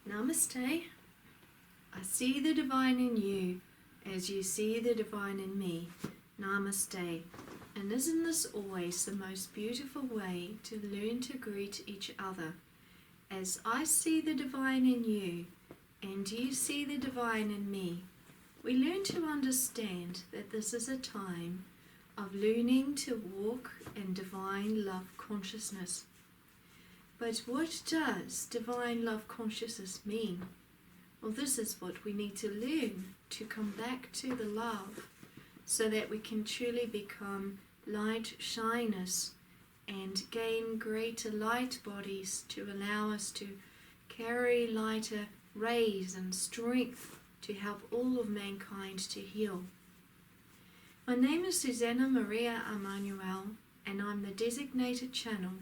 Namaste. I see the divine in you as you see the divine in me. Namaste. And isn't this always the most beautiful way to learn to greet each other? As I see the divine in you and you see the divine in me, we learn to understand that this is a time of learning to walk in divine love consciousness. But what does divine love consciousness mean? Well, this is what we need to learn to come back to the love so that we can truly become light shiners and gain greater light bodies to allow us to carry lighter rays and strength to help all of mankind to heal. My name is Suzanna Maria Emmanuel, and I'm the designated channel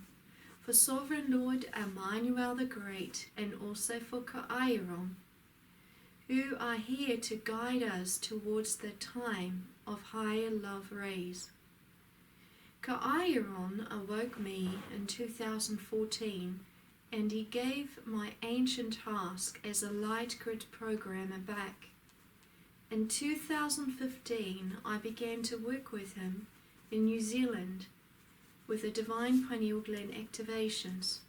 for Sovereign Lord Emmanuel the Great and also for Ka'airon, who are here to guide us towards the time of higher love rays. Ka'airon awoke me in 2014, and he gave my ancient task as a light grid programmer back. In 2015, I began to work with him in New Zealand with the divine pineal gland activations.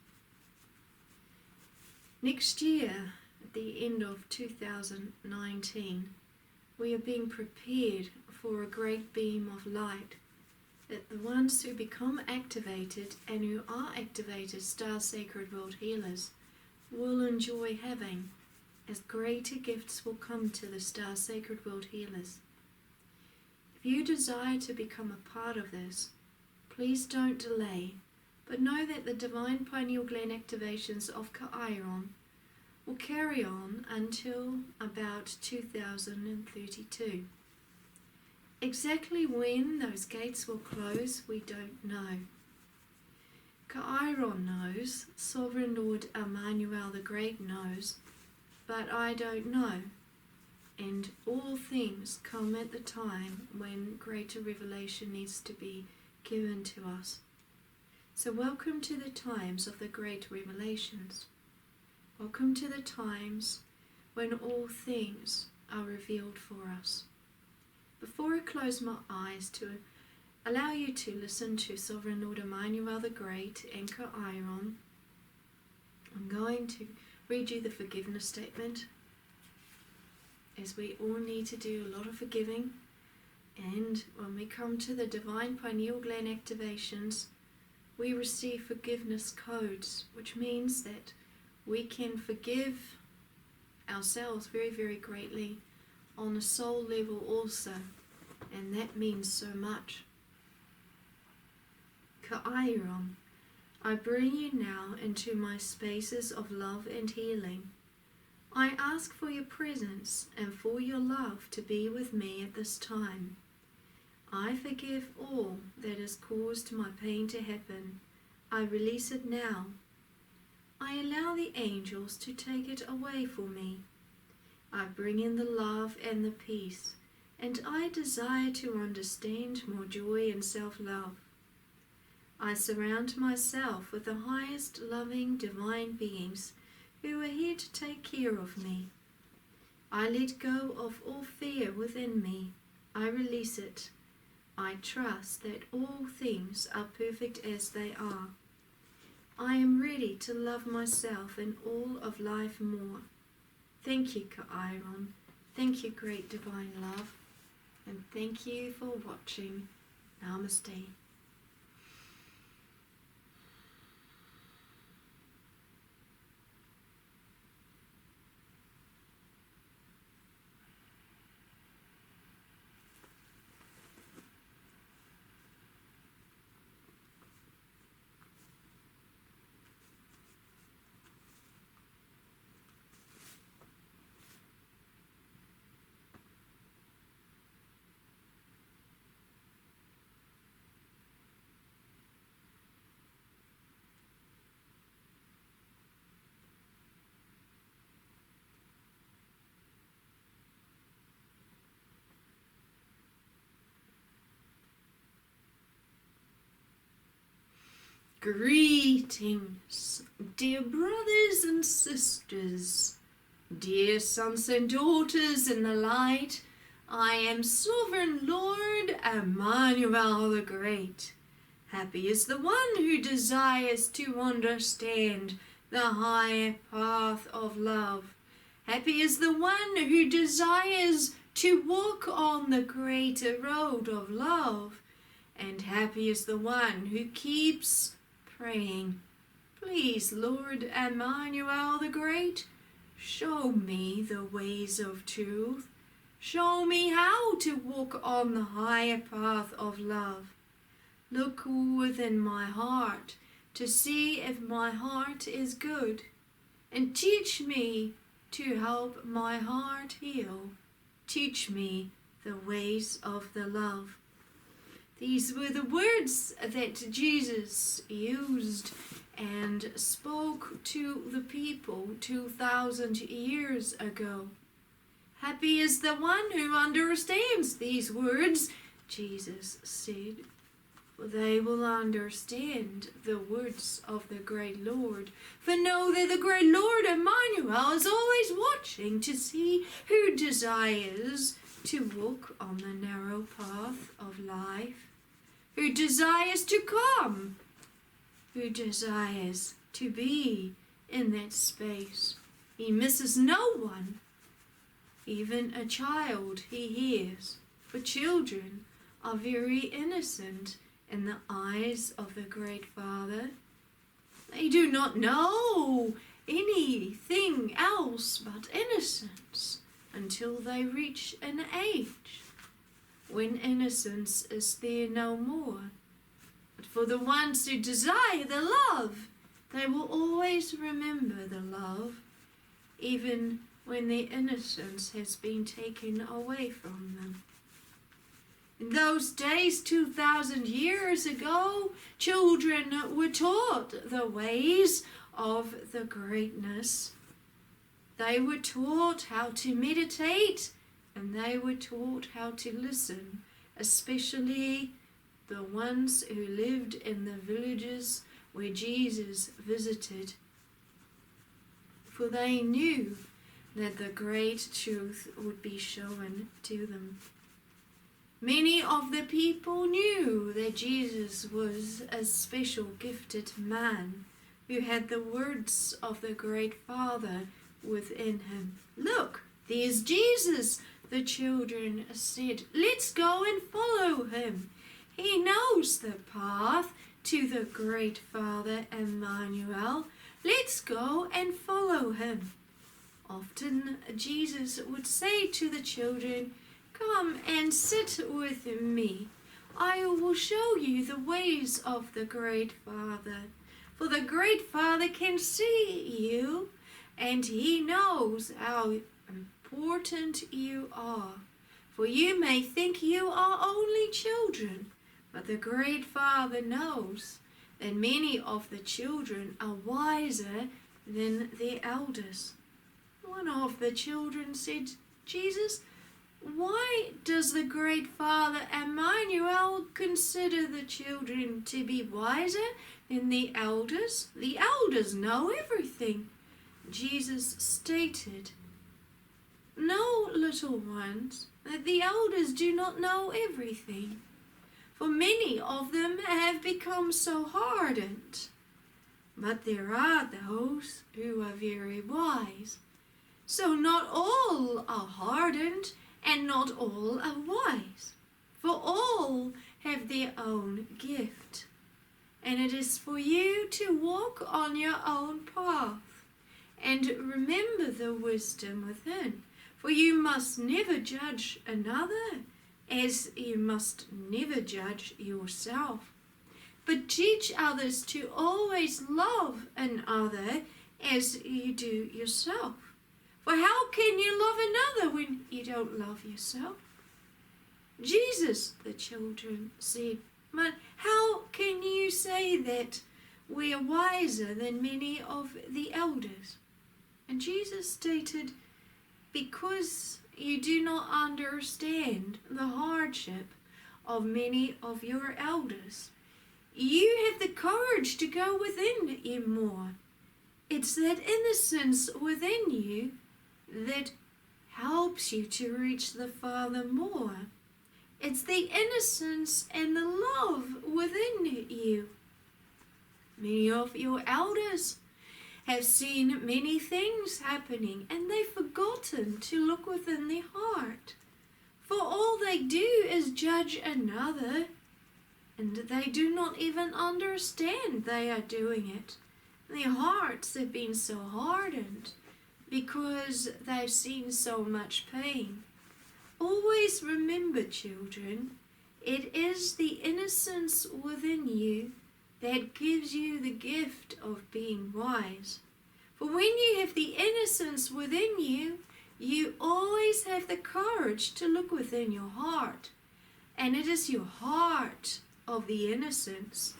Next year, at the end of 2019, we are being prepared for a great beam of light that the ones who become activated and who are activated star sacred world healers will enjoy having, as greater gifts will come to the star sacred world healers. If you desire to become a part of this, please don't delay, but know that the divine pineal gland activations of Ka'airon will carry on until about 2032. Exactly when those gates will close, we don't know. Ka'airon knows, Sovereign Lord Emmanuel the Great knows, but I don't know. And all things come at the time when greater revelation needs to be given to us. So welcome to the times of the great revelations. Welcome to the times when all things are revealed for us. Before I close my eyes to allow you to listen to Sovereign Lord Emmanuel the Great and Ka'airon, I'm going to read you the forgiveness statement, as we all need to do a lot of forgiving. And when we come to the divine pineal gland activations, we receive forgiveness codes, which means that we can forgive ourselves very, very greatly on a soul level also, and that means so much. Ka'airon, I bring you now into my spaces of love and healing. I ask for your presence and for your love to be with me at this time. I forgive all that has caused my pain to happen. I release it now. I allow the angels to take it away for me. I bring in the love and the peace, and I desire to understand more joy and self-love. I surround myself with the highest loving divine beings who are here to take care of me. I let go of all fear within me. I release it. I trust that all things are perfect as they are. I am ready to love myself and all of life more. Thank you, Ka'airon. Thank you, great divine love. And thank you for watching. Namaste. Greetings, dear brothers and sisters. dear sons and daughters in the light, I am sovereign Lord Emmanuel the Great. Happy is the one who desires to understand the higher path of love. Happy is the one who desires to walk on the greater road of love. And happy is the one who keeps praying, please, Lord Emmanuel the Great, show me the ways of truth. Show me how to walk on the higher path of love. Look within my heart to see if my heart is good, and teach me to help my heart heal. Teach me the ways of the love. These were the words that Jesus used and spoke to the people 2,000 years ago. Happy is the one who understands these words, Jesus said, for they will understand the words of the great Lord. For know that the great Lord Emmanuel is always watching to see who desires to walk on the narrow path of life, who desires to come, who desires to be in that space. He misses no one, even a child he hears, for children are very innocent in the eyes of the great Father. They do not know anything else but innocence until they reach an age when innocence is there no more. But for the ones who desire the love, they will always remember the love, even when their innocence has been taken away from them. In those days, 2,000 years ago, children were taught the ways of the greatness. They were taught how to meditate, and they were taught how to listen, especially the ones who lived in the villages where Jesus visited. For they knew that the great truth would be shown to them. Many of the people knew that Jesus was a special gifted man who had the words of the great Father within him. Look, there's Jesus, the children said. Let's go and follow him. He knows the path to the great Father Emmanuel. Let's go and follow him. Often Jesus would say to the children, come and sit with me. I will show you the ways of the great Father. For the great Father can see you, and he knows how important you are. For you may think you are only children, but the great Father knows that many of the children are wiser than their elders. One of the children said, Jesus, why does the great Father Emmanuel consider the children to be wiser than the elders? The elders know everything. Jesus stated, no, little ones, that the elders do not know everything, for many of them have become so hardened. But there are those who are very wise. So not all are hardened, and not all are wise, for all have their own gift. And it is for you to walk on your own path, and remember the wisdom within. For you must never judge another, as you must never judge yourself. But teach others to always love another as you do yourself. For how can you love another when you don't love yourself? Jesus, the children said, but how can you say that we are wiser than many of the elders? And Jesus stated, because you do not understand the hardship of many of your elders. You have the courage to go within you more. It's that innocence within you that helps you to reach the Father more. It's the innocence and the love within you. Many of your elders have seen many things happening, and they've forgotten to look within their heart. For all they do is judge another, and they do not even understand they are doing it. Their hearts have been so hardened because they've seen so much pain. Always remember, children, it is the innocence within you that gives you the gift of being wise. For when you have the innocence within you, you always have the courage to look within your heart. And it is your heart of the innocence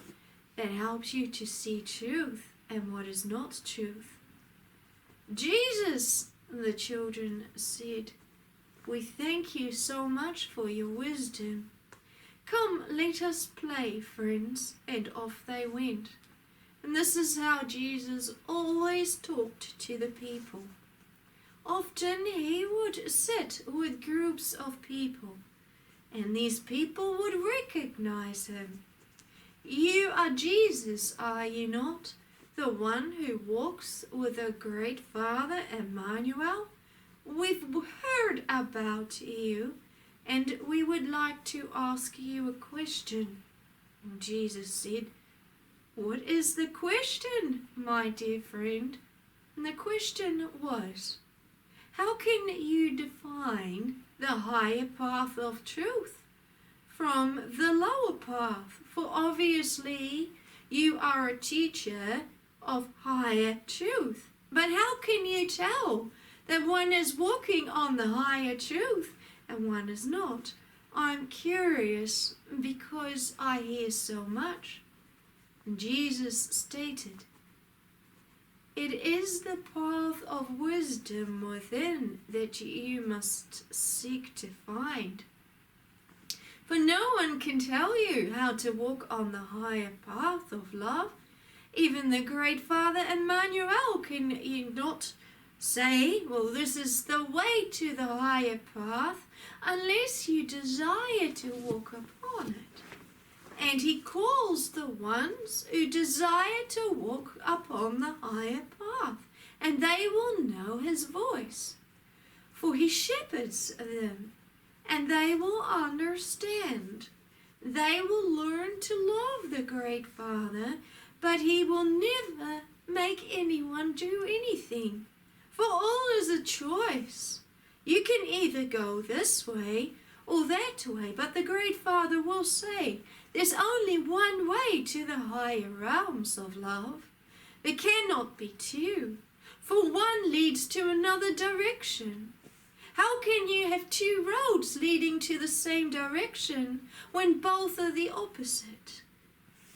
that helps you to see truth and what is not truth. Jesus, the children said, "We thank you so much for your wisdom. Come, let us play, friends." And off they went. And this is how Jesus always talked to the people. Often he would sit with groups of people, and these people would recognize him. "You are Jesus, are you not? The one who walks with the great Father, Emmanuel? We've heard about you, and we would like to ask you a question." And Jesus said, "What is the question, my dear friend?" And the question was, how can you define the higher path of truth from the lower path? For obviously you are a teacher of higher truth. But how can you tell that one is walking on the higher truth and one is not? I'm curious because I hear so much. And Jesus stated, "It is the path of wisdom within that you must seek to find. For no one can tell you how to walk on the higher path of love. Even the great Father Emmanuel can not say, well, this is the way to the higher path, unless you desire to walk upon it. And he calls the ones who desire to walk upon the higher path, and they will know his voice. For he shepherds them, and they will understand. They will learn to love the great Father, but he will never make anyone do anything. For all is a choice. You can either go this way or that way, but the great Father will say, there's only one way to the higher realms of love. There cannot be two, for one leads to another direction. How can you have two roads leading to the same direction when both are the opposite?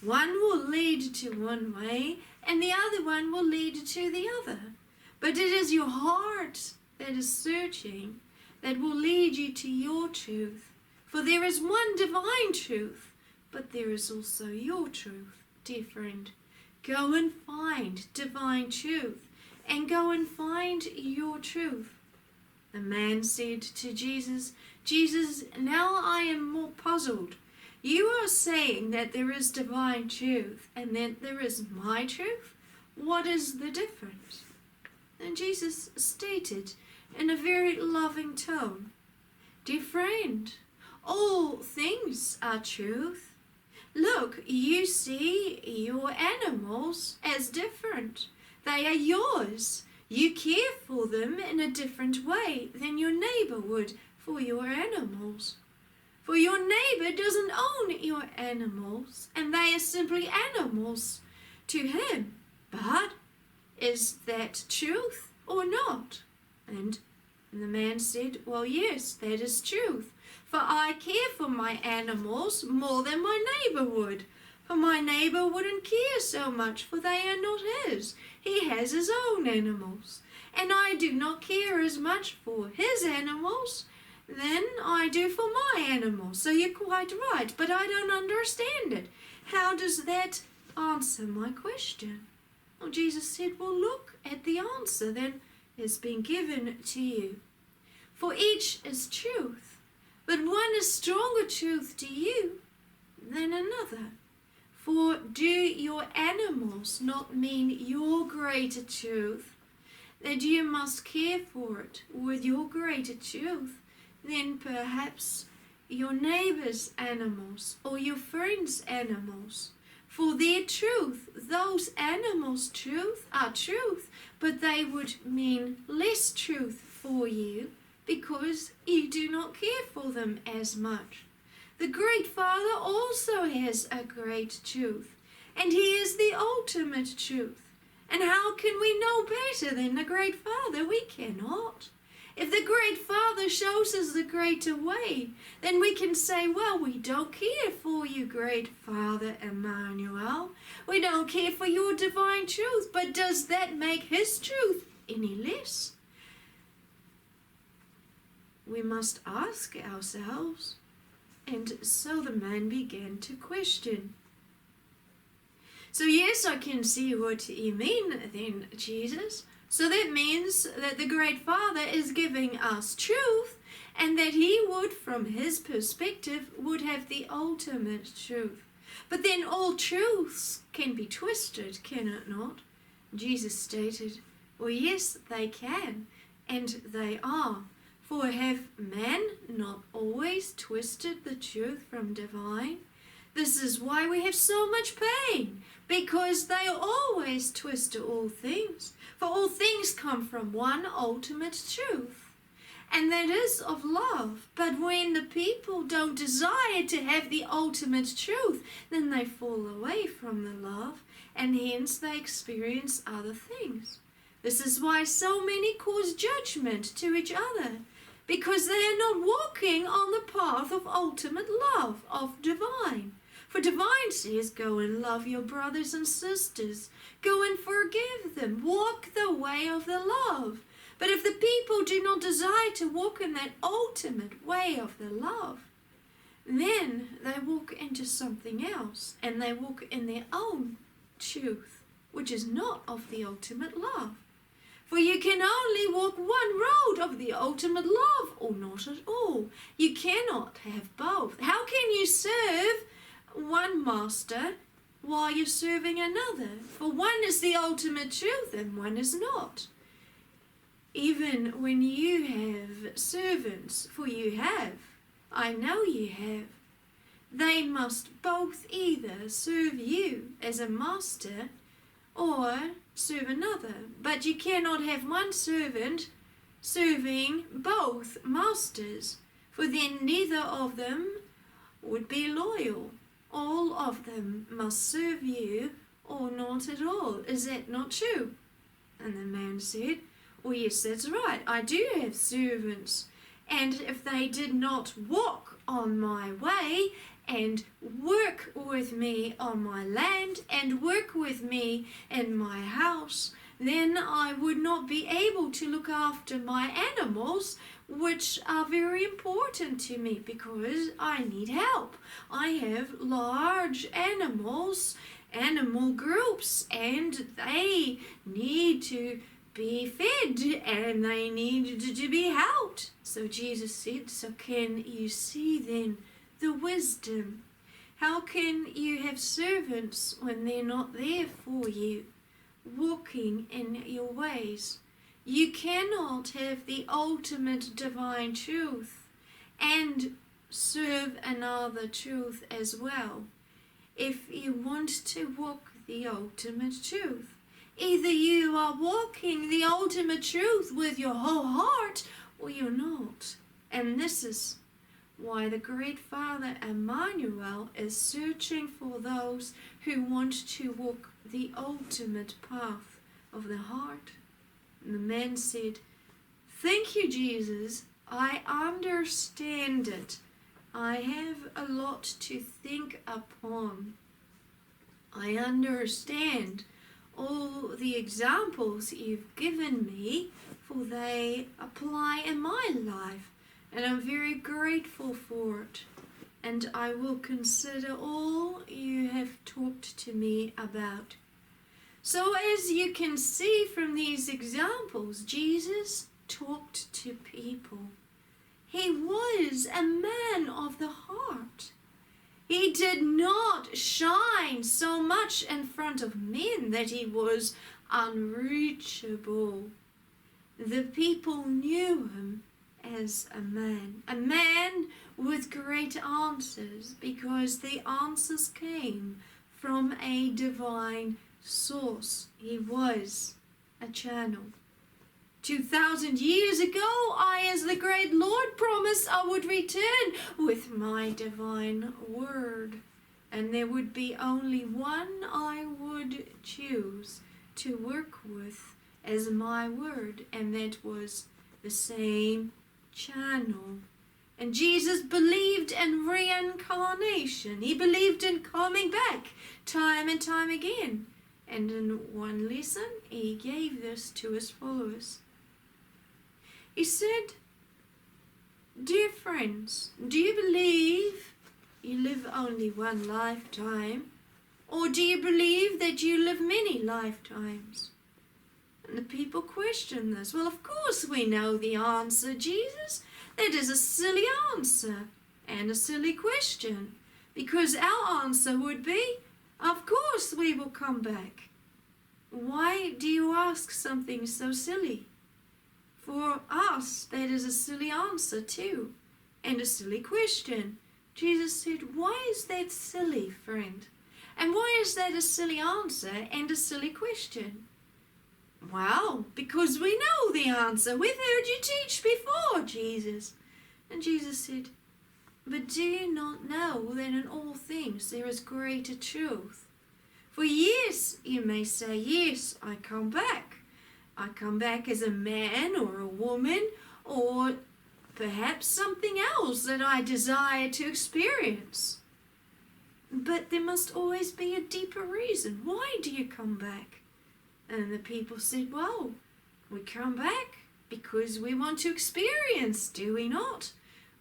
One will lead to one way, and the other one will lead to the other. But it is your heart that is searching that will lead you to your truth. For there is one divine truth, but there is also your truth, dear friend. Go and find divine truth, and go and find your truth. The man said to Jesus, Jesus, now I am more puzzled. You are saying that there is divine truth and that there is my truth. What is the difference? And Jesus stated in a very loving tone, dear friend, all things are truth. Look, you see your animals as different. They are yours. You care for them in a different way than your neighbor would for your animals. For your neighbor doesn't own your animals, and they are simply animals to him. But is that truth or not? And the man said, well, yes, that is truth. For I care for my animals more than my neighbor would. For my neighbor wouldn't care so much, for they are not his. He has his own animals. And I do not care as much for his animals than I do for my animals. So you're quite right, but I don't understand it. How does that answer my question? Well, Jesus said, well, look at the answer. Then has been given to you. For each is truth, but one is stronger truth to you than another. For do your animals not mean your greater truth, that you must care for it with your greater truth, then perhaps your neighbor's animals or your friend's animals? For their truth, those animals' truth are truth, but they would mean less truth for you because you do not care for them as much. The great Father also has a great truth, and he is the ultimate truth. And how can we know better than the great Father? We cannot. If the great Father shows us the greater way, then we can say, well, we don't care for you, great Father Emmanuel. We don't care for your divine truth, but does that make his truth any less? We must ask ourselves. And so the man began to question. So yes, I can see what you mean then, Jesus. So that means that the great Father is giving us truth, and that he would, from his perspective, would have the ultimate truth. But then all truths can be twisted, can it not? Jesus stated, well, yes, they can, and they are. For have men not always twisted the truth from divine? This is why we have so much pain, because they always twist all things. For all things come from one ultimate truth, and that is of love. But when the people don't desire to have the ultimate truth, then they fall away from the love, and hence they experience other things. This is why so many cause judgment to each other, because they are not walking on the path of ultimate love, of divine. For divine says, go and love your brothers and sisters. Go and forgive them. Walk the way of the love. But if the people do not desire to walk in that ultimate way of the love, then they walk into something else, and they walk in their own truth, which is not of the ultimate love. For you can only walk one road of the ultimate love, or not at all. You cannot have both. How can you serve one master while you're serving another? For one is the ultimate truth and one is not. Even when you have servants, for you have, I know you have, they must both either serve you as a master or serve another. But you cannot have one servant serving both masters, for then neither of them would be loyal. All of them must serve you or not at all. Is that not true? And the man said, well, yes, that's right. I do have servants. And if they did not walk on my way and work with me on my land and work with me in my house, then I would not be able to look after my animals, which are very important to me because I need help. I have large animals, animal groups, and they need to be fed and they need to be helped. So Jesus said, so can you see then the wisdom? How can you have servants when they're not there for you, walking in your ways? You cannot have the ultimate divine truth and serve another truth as well if you want to walk the ultimate truth. Either you are walking the ultimate truth with your whole heart or you're not. And this is why the great Father Emmanuel is searching for those who want to walk the ultimate path of the heart. And the man said, thank you, Jesus. I understand it. I have a lot to think upon. I understand all the examples you've given me, for they apply in my life, and I'm very grateful for it. And I will consider all you have talked to me about. So as you can see from these examples, Jesus talked to people. He was a man of the heart. He did not shine so much in front of men that he was unreachable. The people knew him as a man with great answers, because the answers came from a divine source. He was a channel. 2,000 years ago, I, as the great Lord, promised I would return with my divine word, and there would be only one I would choose to work with as my word, and that was the same channel. And Jesus believed in reincarnation. He believed in coming back time and time again. And in one lesson, he gave this to his followers. He said, "Dear friends, do you believe you live only one lifetime? Or do you believe that you live many lifetimes?" And the people questioned this. "Well, of course we know the answer, Jesus. That is a silly answer and a silly question, because our answer would be, of course we will come back. Why do you ask something so silly? For us, that is a silly answer too, and a silly question." Jesus said, "Why is that silly, friend? And why is that a silly answer and a silly question?" "Well, because we know the answer. We've heard you teach before, Jesus." And Jesus said, "But do you not know that in all things there is greater truth? For yes, you may say, yes, I come back. I come back as a man or a woman, or perhaps something else that I desire to experience. But there must always be a deeper reason. Why do you come back?" And the people said, "Well, we come back because we want to experience, do we not?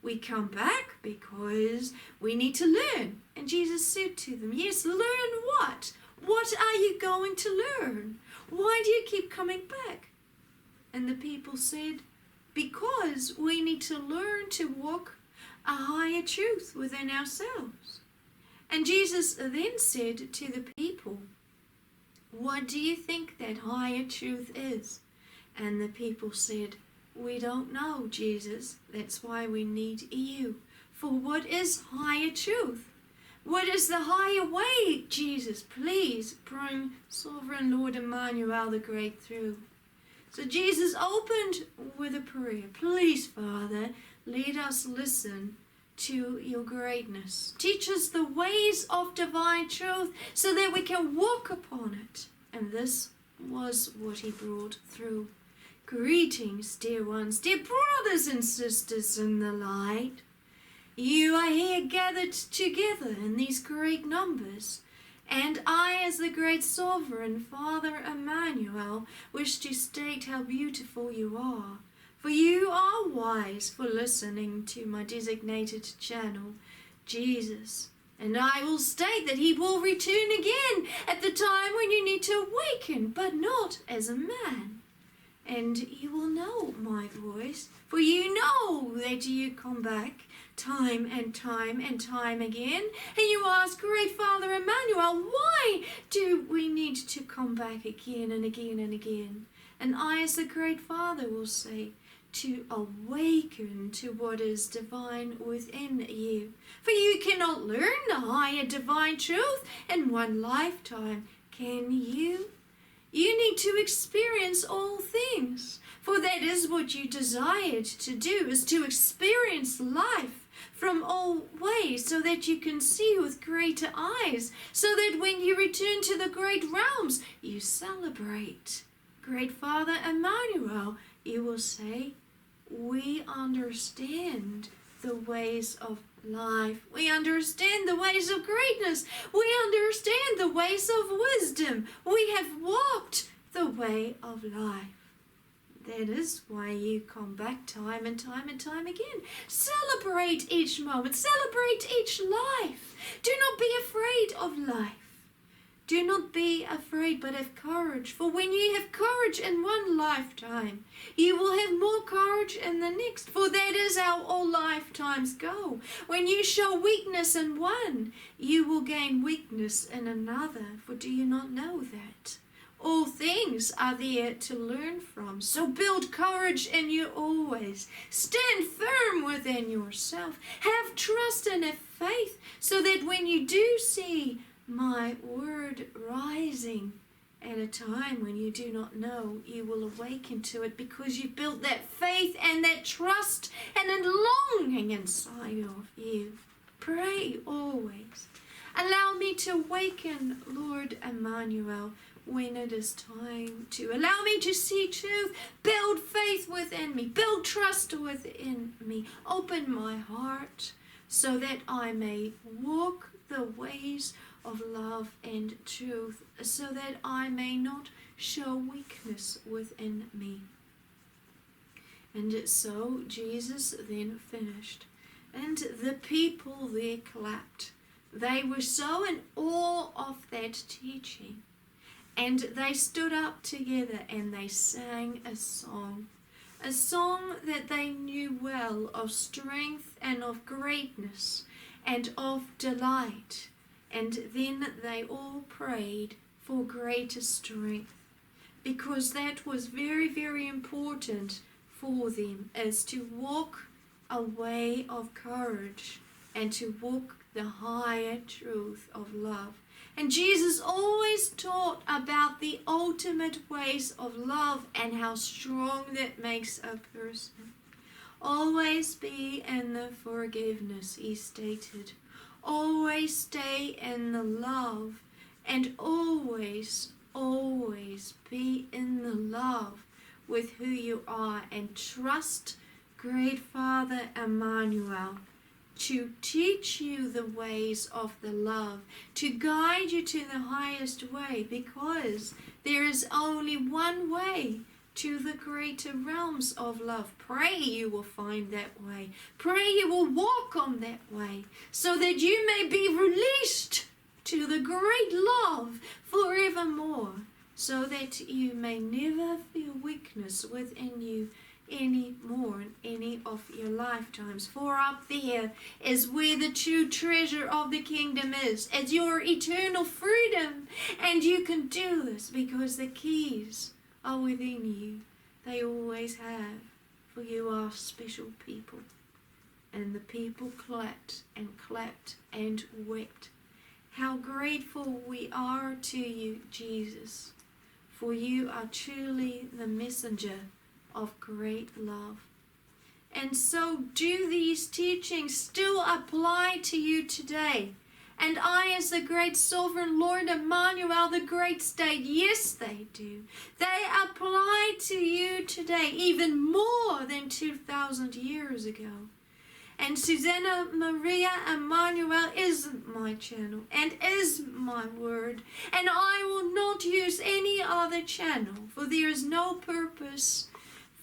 We come back because we need to learn." And Jesus said to them, "Yes, learn what? What are you going to learn? Why do you keep coming back?" And the people said, "Because we need to learn to walk a higher truth within ourselves." And Jesus then said to the people, "What do you think that higher truth is?" And the people said, "We don't know, Jesus. That's why we need you. For what is higher truth? What is the higher way, Jesus? Please bring Sovereign Lord Emmanuel the Great through." So Jesus opened with a prayer. "Please, Father, let us listen to your greatness. Teach us the ways of divine truth so that we can walk upon it." And this was what he brought through. Greetings, dear ones, dear brothers and sisters in the light. You are here gathered together in these great numbers, and I, as the great sovereign Father Emmanuel, wish to state how beautiful you are. For you are wise for listening to my designated channel, Jesus. And I will state that he will return again at the time when you need to awaken, but not as a man. And you will know my voice, for you know that you come back time and time and time again, and you ask, "Great Father Emmanuel, why do we need to come back again and again and again?" And I, as the great Father, will say, "To awaken to what is divine within you. For you cannot learn the higher divine truth in one lifetime, can you? You need to experience all things, for that is what you desired to do, is to experience life from all ways, so that you can see with greater eyes, so that when you return to the great realms, you celebrate. Great Father Emmanuel, you will say, we understand the ways of life. We understand the ways of greatness. We understand the ways of wisdom. We have walked the way of life. That is why you come back time and time and time again. Celebrate each moment. Celebrate each life. Do not be afraid of life. Do not be afraid, but have courage. For when you have courage in one lifetime, you will have more courage in the next. For that is how all lifetimes go. When you show weakness in one, you will gain weakness in another. For do you not know that? All things are there to learn from. So build courage in you always. Stand firm within yourself. Have trust and have faith, so that when you do see my word rising at a time when you do not know, you will awaken to it, because you built that faith and that trust and a longing inside of you. Pray always. Allow me to awaken, Lord Emmanuel, when it is time to. Allow me to see truth. Build faith within me. Build trust within me. Open my heart so that I may walk the ways of love and truth, so that I may not show weakness within me. And so Jesus then finished, and the people there clapped. They were so in awe of that teaching, and they stood up together and they sang a song that they knew well, of strength and of greatness and of delight. And then they all prayed for greater strength, because that was very, very important for them, is to walk a way of courage and to walk the higher truth of love. And Jesus always taught about the ultimate ways of love and how strong that makes a person. Always be in the forgiveness, he stated. Always stay in the love, and always, always be in the love with who you are, and trust great Father Emmanuel to teach you the ways of the love, to guide you to the highest way, because there is only one way to the greater realms of love. Pray you will find that way. Pray you will walk on that way, so that you may be released to the great love forevermore, so that you may never feel weakness within you any more in any of your lifetimes. For up there is where the true treasure of the kingdom is. It's your eternal freedom, and you can do this because the keys are within you. They always have, for you are special people. And the people clapped and clapped and wept. How grateful we are to you, Jesus, for you are truly the messenger of great love. And so do these teachings still apply to you today? And I, as the great sovereign Lord Emmanuel, the great state, yes, they do. They apply to you today, even more than 2,000 years ago. And Suzanna Maria Emmanuel is my channel and is my word. And I will not use any other channel, for there is no purpose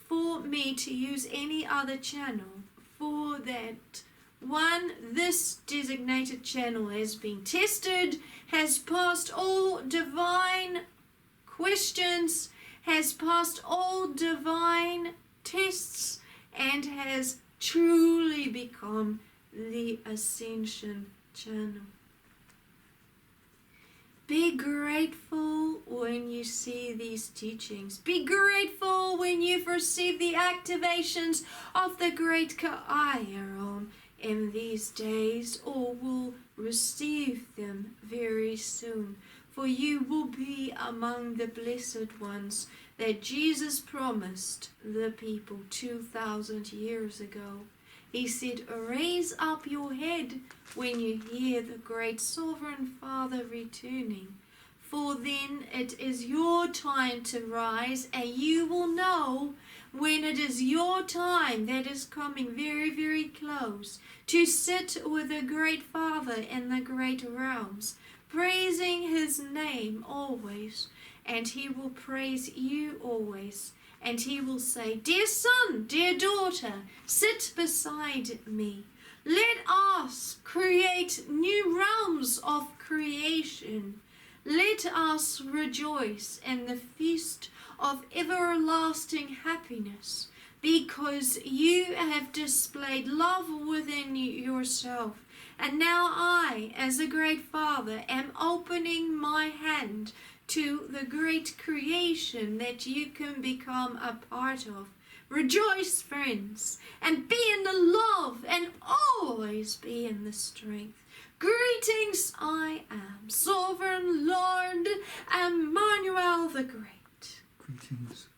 for me to use any other channel, for that one, this designated channel has been tested, has passed all divine questions, has passed all divine tests, and has truly become the ascension channel. Be grateful when you see these teachings. Be grateful when you've received the activations of the great Ka'airon in these days, or will receive them very soon. For you will be among the blessed ones that Jesus promised the people 2,000 years ago. He said, raise up your head when you hear the great sovereign Father returning, for then it is your time to rise, and you will know when it is your time that is coming very, very close, to sit with the great Father in the great realms, praising his name always, and he will praise you always. And he will say, dear son, dear daughter, sit beside me. Let us create new realms of creation. Let us rejoice in the feast of everlasting happiness, because you have displayed love within yourself. And now I, as a great Father, am opening my hand to the great creation that you can become a part of. Rejoice, friends, and be in the love, and always be in the strength. Greetings, I am Sovereign Lord Emmanuel the Great. Greetings.